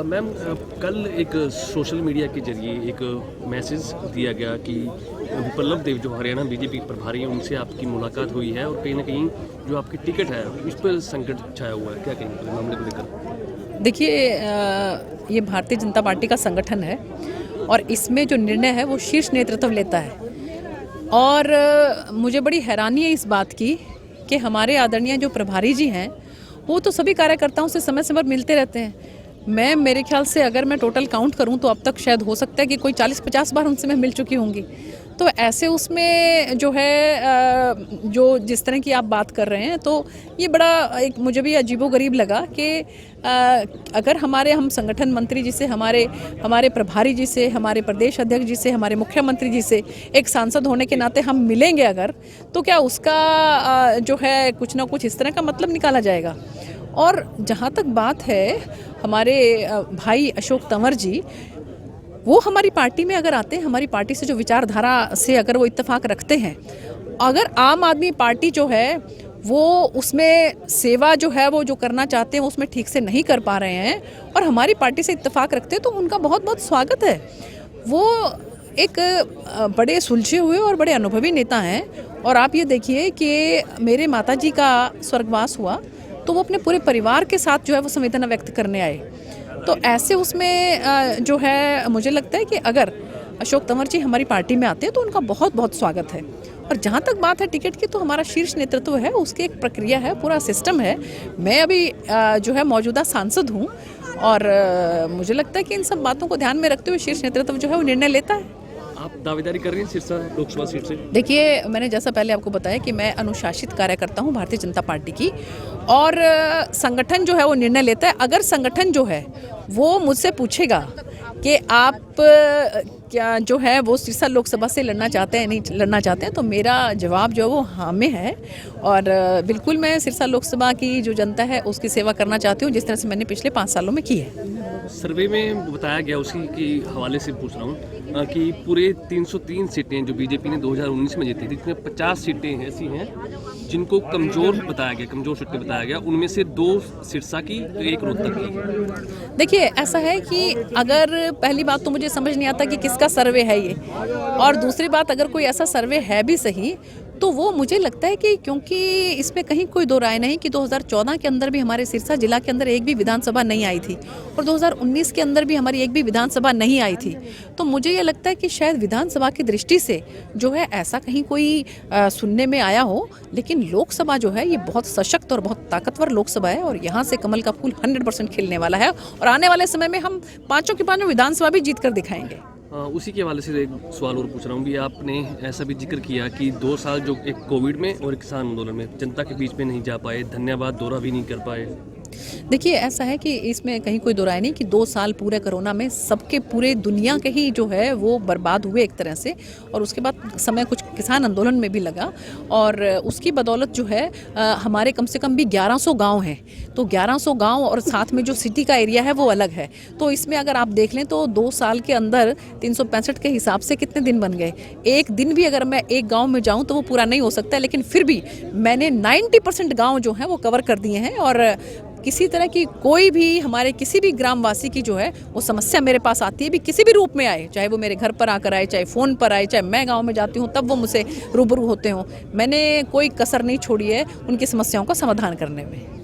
Ma'am, कल एक social media के जरिए एक मैसेज दिया गया कि पल्लव देव जो हरियाणा बीजेपी प्रभारी हैं उनसे आपकी मुलाकात हुई है और कहीं ना कहीं जो आपकी टिकट है उस पर संकट छाया हुआ है। क्या कहेंगे मामले को लेकर? देखिए, ये भारतीय जनता पार्टी का संगठन है और इसमें जो निर्णय है वो शीर्ष नेतृत्व लेता है। और मुझे बड़ी हैरानी है इस बात की कि हमारे आदरणीय जो प्रभारी जी हैं वो तो सभी कार्यकर्ताओं से समय समय पर मिलते रहते हैं। मेरे ख्याल से अगर मैं टोटल काउंट करूं तो अब तक शायद हो सकता है कि कोई 40-50 बार उनसे मैं मिल चुकी होंगी। तो ऐसे उसमें जो है जो जिस तरह की आप बात कर रहे हैं तो ये बड़ा एक मुझे भी अजीबोगरीब लगा कि अगर हम संगठन मंत्री जी से, हमारे प्रभारी जी से, हमारे प्रदेश अध्यक्ष जी से, हमारे मुख्यमंत्री जी से एक सांसद होने के नाते हम मिलेंगे अगर, तो क्या उसका जो है कुछ ना कुछ इस तरह का मतलब निकाला जाएगा। और जहाँ तक बात है हमारे भाई अशोक तंवर जी, वो हमारी पार्टी में अगर आते हैं, हमारी पार्टी से जो विचारधारा से अगर वो इत्तेफाक रखते हैं, अगर आम आदमी पार्टी जो है वो उसमें सेवा जो है वो जो करना चाहते हैं उसमें ठीक से नहीं कर पा रहे हैं और हमारी पार्टी से इत्तेफाक रखते हैं तो उनका बहुत बहुत स्वागत है। वो एक बड़े सुलझे हुए और बड़े अनुभवी नेता हैं। और आप ये देखिए कि मेरे माताजी का स्वर्गवास हुआ तो वो अपने पूरे परिवार के साथ जो है वो संवेदना व्यक्त करने आए। तो ऐसे उसमें जो है मुझे लगता है कि अगर अशोक तंवर जी हमारी पार्टी में आते हैं तो उनका बहुत बहुत स्वागत है। और जहाँ तक बात है टिकट की, तो हमारा शीर्ष नेतृत्व है, उसकी एक प्रक्रिया है, पूरा सिस्टम है। मैं अभी जो है मौजूदा सांसद हूँ और मुझे लगता है कि इन सब बातों को ध्यान में रखते हुए शीर्ष नेतृत्व जो है वो निर्णय लेता है। आप दावेदारी कर रही हैं सिरसा लोकसभा सीट से? देखिए, मैंने जैसा पहले आपको बताया कि मैं अनुशासित कार्यकर्ता हूं भारतीय जनता पार्टी की और संगठन जो है वो निर्णय लेता है। अगर संगठन जो है वो मुझसे पूछेगा कि आप क्या जो है वो सिरसा लोकसभा से लड़ना चाहते हैं नहीं लड़ना चाहते हैं, तो मेरा जवाब जो है वो हाँ में है। और बिल्कुल मैं सिरसा लोकसभा की जो जनता है उसकी सेवा करना चाहती हूँ जिस तरह से मैंने पिछले 5 सालों में की है। सर्वे में बताया गया, उसी के हवाले से पूछ रहा हूँ कि पूरे 303 सीटें जो बीजेपी ने 2019 में जीती थी, इसमें 50 सीटें ऐसी हैं जिनको कमज़ोर बताया गया, कमज़ोर सीटें बताया गया। उनमें से 2 सिरसा की तो 1 रोहतक की। देखिए, ऐसा है कि अगर पहली बात तो मुझे समझ नहीं आता कि किसका सर्वे है ये, और दूसरी बात अगर कोई ऐसा सर्वे है भी सही तो वो मुझे लगता है कि क्योंकि इसमें कहीं कोई दो राय नहीं कि 2014 के अंदर भी हमारे सिरसा जिला के अंदर एक भी विधानसभा नहीं आई थी और 2019 के अंदर भी हमारी एक भी विधानसभा नहीं आई थी। तो मुझे ये लगता है कि शायद विधानसभा की दृष्टि से जो है ऐसा कहीं कोई सुनने में आया हो, लेकिन लोकसभा जो है ये बहुत सशक्त और बहुत ताकतवर लोकसभा है और यहाँ से कमल का फूल 100% खिलने वाला है और आने वाले समय में हम 5 की 5 विधानसभा भी जीत कर दिखाएंगे। उसी के हवाले से एक सवाल और पूछ रहा हूँ कि आपने ऐसा भी जिक्र किया कि 2 साल जो एक कोविड में और किसान आंदोलन में जनता के बीच में नहीं जा पाए, धन्यवाद दौरा भी नहीं कर पाए। देखिए, ऐसा है कि इसमें कहीं कोई दो राय नहीं कि 2 साल पूरे कोरोना में सबके पूरे दुनिया के ही जो है वो बर्बाद हुए एक तरह से, और उसके बाद समय कुछ किसान आंदोलन में भी लगा और उसकी बदौलत जो है हमारे कम से कम भी 1100 गांव हैं। तो 1100 गांव और साथ में जो सिटी का एरिया है वो अलग है। तो इसमें अगर आप देख लें तो 2 साल के अंदर 365 के हिसाब से कितने दिन बन गए। एक दिन भी अगर मैं एक गाँव में जाऊँ तो वो पूरा नहीं हो सकता, लेकिन फिर भी मैंने 90% गाँव जो हैं वो कवर कर दिए हैं और किसी तरह की कोई भी हमारे किसी भी ग्रामवासी की जो है वो समस्या मेरे पास आती है भी किसी भी रूप में आए, चाहे वो मेरे घर पर आकर आए, चाहे फ़ोन पर आए, चाहे मैं गांव में जाती हूं तब वो मुझसे रूबरू होते हों, मैंने कोई कसर नहीं छोड़ी है उनकी समस्याओं का समाधान करने में।